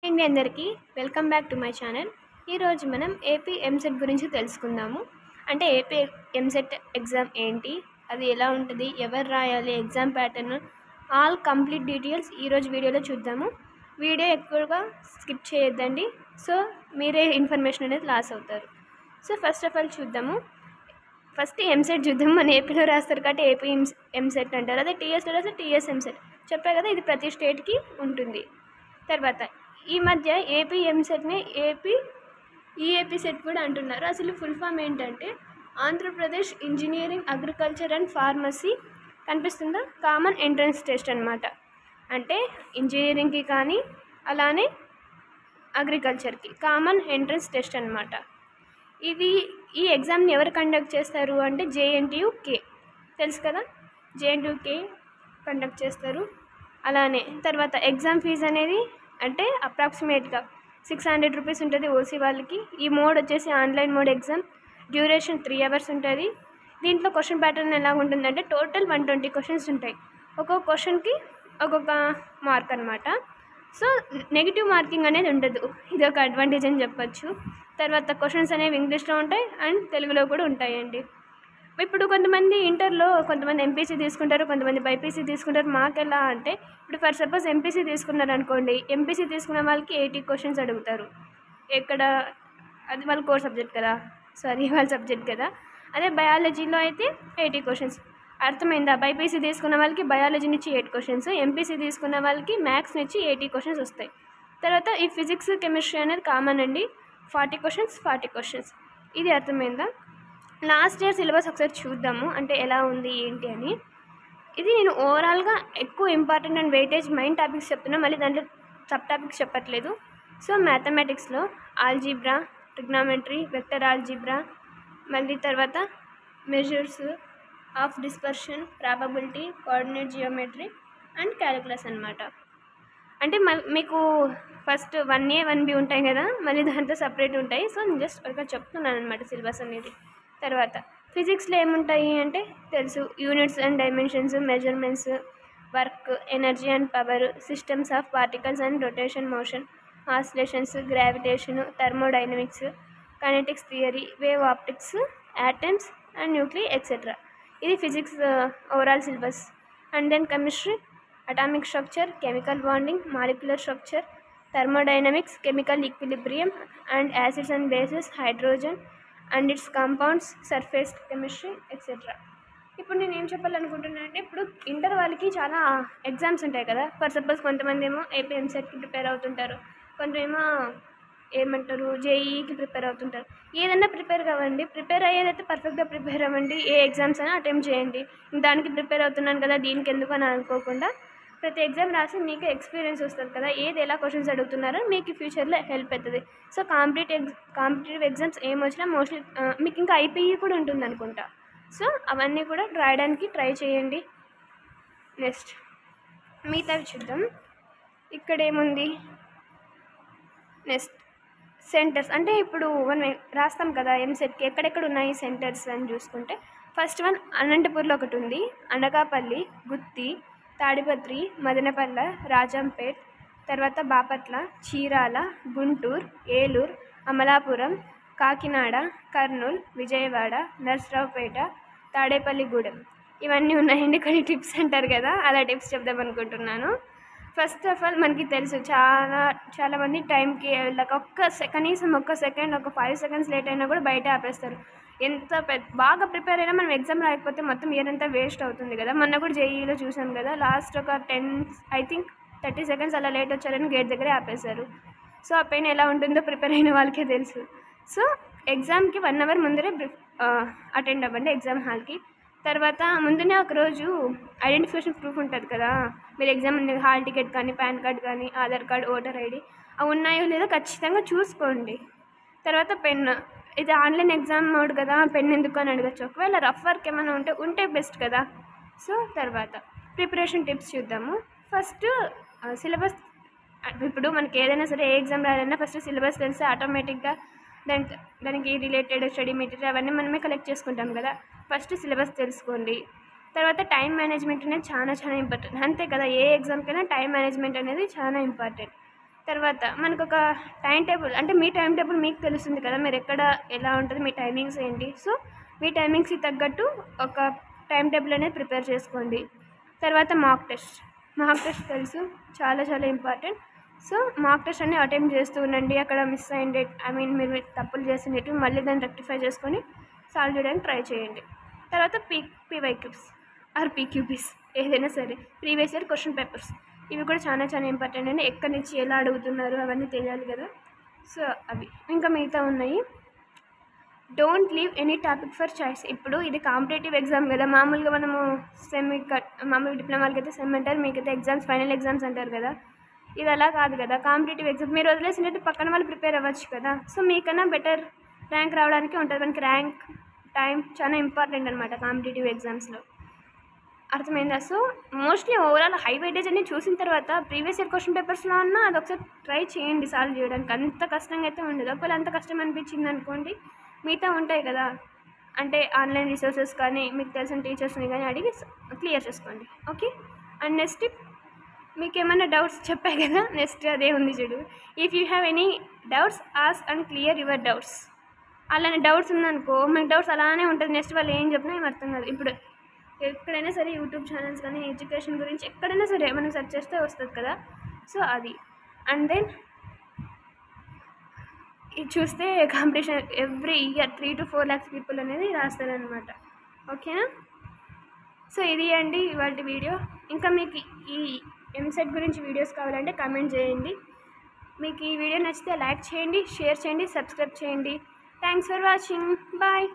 అండి అందరికీ welcome back to my channel. ఈరోజు మనం ఏపీ ఎంసెట్ గురించి తెలుసుకుందాము. అంటే ఏపీ ఎంసెట్ ఎగ్జామ్ ఏంటి, అది ఎలా ఉంటుంది, ఎవరు రాయాలి, exam pattern, all complete details ఈరోజు వీడియోలో చూద్దాము. వీడియో ఎక్కువగా స్కిప్ చేయొద్దండి, సో మీరే ఇన్ఫర్మేషన్ అనేది లాస్ అవుతారు. సో ఫస్ట్ ఆఫ్ ఆల్ చూద్దాము. ఫస్ట్ ఎంసెట్ చూద్దాము. మన ఏపీలో రాస్తారు కాబట్టి ఏపీ ఎంసెట్ అంటారు. అదే టీఎస్లో రాస్తే టీఎస్ ఎంసెట్. చెప్పా కదా, ఇది ప్రతి స్టేట్కి ఉంటుంది. తర్వాత ఈ మధ్య ఏపీ ఎంసెట్ని ఈఏపీ సెట్ కూడా అంటున్నారు. అసలు ఫుల్ ఫామ్ ఏంటంటే Andhra Pradesh engineering agriculture and pharmacy, కనిపిస్తుందా, కామన్ ఎంట్రన్స్ టెస్ట్ అనమాట. అంటే ఇంజనీరింగ్కి కానీ అలానే అగ్రికల్చర్కి కామన్ ఎంట్రన్స్ టెస్ట్ అనమాట. ఈ ఎగ్జామ్ని ఎవరు కండక్ట్ చేస్తారు అంటే జేఎన్టీయూకే, తెలుసు కదా, జేఎన్టీయూకే కండక్ట్ చేస్తారు. అలానే తర్వాత ఎగ్జామ్ ఫీజు అనేది అంటే అప్రాక్సిమేట్గా 600 రూపీస్ ఉంటుంది ఓసీ వాళ్ళకి. ఈ మోడ్ వచ్చేసి online mode exam, duration 3 hours ఉంటుంది. దీంట్లో క్వశ్చన్ ప్యాటర్న్ ఎలా ఉంటుందంటే టోటల్ 120 క్వశ్చన్స్ ఉంటాయి. ఒక్కొక్క క్వశ్చన్కి ఒక్కొక్క మార్క్ అనమాట. సో నెగిటివ్ మార్కింగ్ అనేది ఉండదు, ఇది ఒక అడ్వాంటేజ్ అని చెప్పచ్చు. తర్వాత క్వశ్చన్స్ అనేవి ఇంగ్లీష్లో ఉంటాయి అండ్ తెలుగులో కూడా ఉంటాయండి. ఇప్పుడు కొంతమంది ఇంటర్లో కొంతమంది ఎంపీసీ తీసుకుంటారు, కొంతమంది బైపీసీ తీసుకుంటారు. మాకు ఎలా అంటే ఇప్పుడు ఫర్ సపోజ్ ఎంపీసీ తీసుకున్నారు అనుకోండి, ఎంపీసీ తీసుకున్న వాళ్ళకి 80 క్వశ్చన్స్ అడుగుతారు. ఎక్కడ అది వాళ్ళ కోర్ సబ్జెక్ట్ కదా, వాళ్ళ సబ్జెక్ట్ కదా. అదే బయాలజీలో అయితే 80 క్వశ్చన్స్. అర్థమైందా? బైపీసీ తీసుకున్న వాళ్ళకి బయాలజీ నుంచి 8 క్వశ్చన్స్, ఎంపీసీ తీసుకున్న వాళ్ళకి మ్యాథ్స్ నుంచి 80 క్వశ్చన్స్ వస్తాయి. తర్వాత ఈ ఫిజిక్స్ కెమిస్ట్రీ అనేది కామన్ అండి, 40 క్వశ్చన్స్. ఇది అర్థమైందా? లాస్ట్ ఇయర్ సిలబస్ ఒకసారి చూద్దాము, అంటే ఎలా ఉంది ఏంటి అని. ఇది నేను ఓవరాల్గా ఎక్కువ important and weightage main topics చెప్తున్నా, మళ్ళీ దాంట్లో సబ్ టాపిక్స్ చెప్పట్లేదు. సో మ్యాథమెటిక్స్లో ఆల్జీబ్రా, ట్రిగ్నామెట్రీ, వెక్టర్ ఆల్జీబ్రా, మళ్ళీ తర్వాత measures of dispersion, probability, coordinate geometry and calculus అనమాట. అంటే మీకు ఫస్ట్ 1A 1B ఉంటాయి కదా, మళ్ళీ దాంట్లో సపరేట్ ఉంటాయి. సో నేను జస్ట్ ఒక చెప్తున్నాను అనమాట సిలబస్ అనేది. తర్వాత ఫిజిక్స్లో ఏముంటాయి అంటే తెలుసు, units and dimensions, measurements, work, energy and power, systems of particles and rotation, motion, oscillations, gravitation, thermodynamics, kinetics theory, wave optics, atoms and nuclear etcetera. ఇది physics overall syllabus. And then chemistry, atomic structure, chemical bonding, molecular structure, thermodynamics, chemical equilibrium and acids and bases, hydrogen and its compounds, surface chemistry etcetera. ఇప్పుడు నేను ఏం చెప్పాలనుకుంటున్నాను అంటే ఇప్పుడు inter వాళ్ళకి చాలా exams ఉంటాయి కదా. ఫర్ సపోజ్ కొంతమంది ఏమో ఏపీ ఎంసెట్కి ప్రిపేర్ అవుతుంటారు, కొంతమేమో ఏమంటారు జేఈకి ప్రిపేర్ అవుతుంటారు. ఏదైనా ప్రిపేర్ కావండి, ప్రిపేర్ అయ్యేదైతే పర్ఫెక్ట్గా ప్రిపేర్ అవ్వండి. ఏ ఎగ్జామ్స్ అయినా అటెంప్ట్ చేయండి. దానికి ప్రిపేర్ అవుతున్నాను కదా దీనికి ఎందుకు అని అనుకోకుండా ప్రతి ఎగ్జామ్ రాసి మీకు ఎక్స్పీరియన్స్ వస్తుంది కదా, ఏది ఎలా క్వశ్చన్స్ అడుగుతున్నారో మీకు ఫ్యూచర్లో హెల్ప్ అవుతుంది. సో కాంపిటేటివ్ ఎగ్జామ్స్ ఏమొచ్చినా మోస్ట్లీ మీకు ఇంకా ఐపీఈ కూడా ఉంటుంది అనుకుంటా. సో అవన్నీ కూడా రాయడానికి ట్రై చేయండి. నెక్స్ట్ మిగతావి చూద్దాం. ఇక్కడ ఏముంది, నెక్స్ట్ సెంటర్స్. అంటే ఇప్పుడు మనం రాస్తాం కదా ఎంసెట్కి, ఎక్కడెక్కడ ఉన్నాయి సెంటర్స్ అని చూసుకుంటే ఫస్ట్ వన్ అనంతపూర్లో ఒకటి ఉంది, అనకాపల్లి, గుత్తి, తాడిపత్రి, మదనపల్లె, రాజంపేట్, తర్వాత బాపట్ల, చీరాల, గుంటూరు, ఏలూరు, అమలాపురం, కాకినాడ, కర్నూలు, విజయవాడ, నర్సరావుపేట, తాడేపల్లిగూడెం. ఇవన్నీ ఉన్నాయండి. కొన్ని టిప్స్ అంటారు కదా, అలా టిప్స్ చెప్దాం అనుకుంటున్నాను. ఫస్ట్ ఆఫ్ ఆల్ మనకి తెలుసు చాలామంది టైంకి వెళ్ళక కనీసం ఒక్క సెకండ్, ఒక 5 seconds లేట్ అయినా కూడా బయట ఆపేస్తారు. ఎంత బాగా ప్రిపేర్ అయినా మనం ఎగ్జామ్ రాయకపోతే మొత్తం ఇయర్ అంతా వేస్ట్ అవుతుంది కదా. మొన్న కూడా జేఈలో చూసాం కదా, లాస్ట్ ఒక 30 seconds అలా లేట్ వచ్చారని గేట్ దగ్గరే ఆపేశారు. సో ఆ పెయిన్ ఎలా ఉంటుందో ప్రిపేర్ అయిన వాళ్ళకే తెలుసు. సో ఎగ్జామ్కి 1 hour ముందరే అటెండ్ అవ్వండి ఎగ్జామ్ హాల్కి. తర్వాత ముందునే ఒకరోజు ఐడెంటిఫికేషన్ ప్రూఫ్ ఉంటుంది కదా, మీరు ఎగ్జామ్ హాల్ టికెట్ కానీ, పాన్ కార్డ్ కానీ, ఆధార్ కార్డ్, ఓటర్ ఐడి అవి ఉన్నాయో లేదో ఖచ్చితంగా చూసుకోండి. తర్వాత పెన్, ఇది ఆన్లైన్ ఎగ్జామ్ మోడ్ కదా, పెన్ ఎందుకు అని అడగచ్చు. ఒకవేళ రఫ్ వర్క్ ఏమైనా ఉంటే బెస్ట్ కదా. సో తర్వాత ప్రిపరేషన్ టిప్స్ చూద్దాము. First syllabus. ఇప్పుడు మనకి ఏదైనా సరే ఏ ఎగ్జామ్ రాయాలన్నా ఫస్ట్ సిలబస్ తెలిస్తే ఆటోమేటిక్గా దానికి రిలేటెడ్ స్టడీ మెటీరియల్ అవన్నీ మనమే కలెక్ట్ చేసుకుంటాం కదా. ఫస్ట్ సిలబస్ తెలుసుకోండి. తర్వాత టైం మేనేజ్మెంట్ అనేది చాలా ఇంపార్టెంట్. అంతే కదా, ఏ ఎగ్జామ్కైనా టైం మేనేజ్మెంట్ అనేది చాలా ఇంపార్టెంట్. తర్వాత మనకొక టైం టేబుల్, అంటే మీ టైం టేబుల్ మీకు తెలుస్తుంది కదా, మీరు ఎక్కడ ఎలా ఉంటుంది, మీ టైమింగ్స్ ఏంటి. సో మీ టైమింగ్స్కి తగ్గట్టు ఒక టైం టేబుల్ అనేది ప్రిపేర్ చేసుకోండి. తర్వాత మాక్ టెస్ట్ తెలుసు, చాలా చాలా ఇంపార్టెంట్. సో మాక్ టెస్ట్ అన్ని అటెంప్ట్ చేస్తూ ఉండండి. అక్కడ మిస్ అయ్యింది, మీరు తప్పులు చేసినట్టు మళ్ళీ దాన్ని రెక్టిఫై చేసుకొని సాల్వ్ చేయడానికి ట్రై చేయండి. తర్వాత పీవైక్యూస్ ఆర్ పీక్యూబీస్ ఏదైనా సరే, ప్రీవియస్ ఇయర్ క్వశ్చన్ పేపర్స్, ఇవి కూడా చాలా చాలా ఇంపార్టెంట్ అండి. ఎక్కడి నుంచి ఎలా అడుగుతున్నారు అవన్నీ తెలియాలి కదా. సో అవి ఇంకా మిగతా ఉన్నాయి. Don't leave any topic for choice. ఇప్పుడు ఇది కాంపిటేటివ్ ఎగ్జామ్ కదా, మామూలుగా మనము మామూలు డిప్లొమాలకి అయితే సెమ్ అంటారు, మీకైతే ఎగ్జామ్స్ ఫైనల్ ఎగ్జామ్స్ అంటారు కదా. ఇది అలా కాదు కదా, కాంపిటేటివ్ ఎగ్జామ్ మీరు వదిలేసినట్టు పక్కన వాళ్ళు ప్రిపేర్ అవ్వచ్చు కదా. సో మీకన్నా బెటర్ ర్యాంక్ రావడానికి ఉంటుంది. మనకి ర్యాంక్ టైం చాలా ఇంపార్టెంట్ అనమాట కాంపిటేటివ్ ఎగ్జామ్స్లో, అర్థమైందా. So mostly overall high weightage అన్ని చూసిన తర్వాత ప్రీవియస్ ఇయర్ క్వశ్చన్ పేపర్స్లో అన్నా అది ఒకసారి ట్రై చేయండి సాల్వ్ చేయడానికి. అంత కష్టంగా అయితే ఉండదు. ఒకవేళ అంత కష్టం అనిపించింది అనుకోండి, మిగతా ఉంటాయి కదా, అంటే ఆన్లైన్ రిసోర్సెస్ కానీ మీకు తెలిసిన టీచర్స్ని కానీ అడిగి క్లియర్ చేసుకోండి. ఓకే. అండ్ నెక్స్ట్ మీకు ఏమైనా డౌట్స్ చెప్పాయి కదా, నెక్స్ట్ అదే ఉంది చూడు. If you have any doubts ask and clear your doubts. అలానే డౌట్స్ ఉందనుకో, మీకు డౌట్స్ అలానే ఉంటుంది. నెక్స్ట్ వాళ్ళు ఏం చెప్పినా ఏం అర్థం కాదు. ఇప్పుడు ఎక్కడైనా సరే యూట్యూబ్ ఛానల్స్ కానీ ఎడ్యుకేషన్ గురించి ఎక్కడైనా సరే మనం సెర్చ్ చేస్తే వస్తుంది కదా. సో అది. అండ్ దెన్ ఇది చూస్తే competition every year 3 to 4 lakhs people అనేది రాస్తారనమాట. ఓకేనా. సో ఇది అండి ఇవాళ వీడియో. ఇంకా మీకు ఈ ఎంసెట్ గురించి వీడియోస్ కావాలంటే కామెంట్ చేయండి. మీకు ఈ వీడియో నచ్చితే లైక్ చేయండి, షేర్ చేయండి, సబ్స్క్రైబ్ చేయండి. Thanks for watching. బాయ్.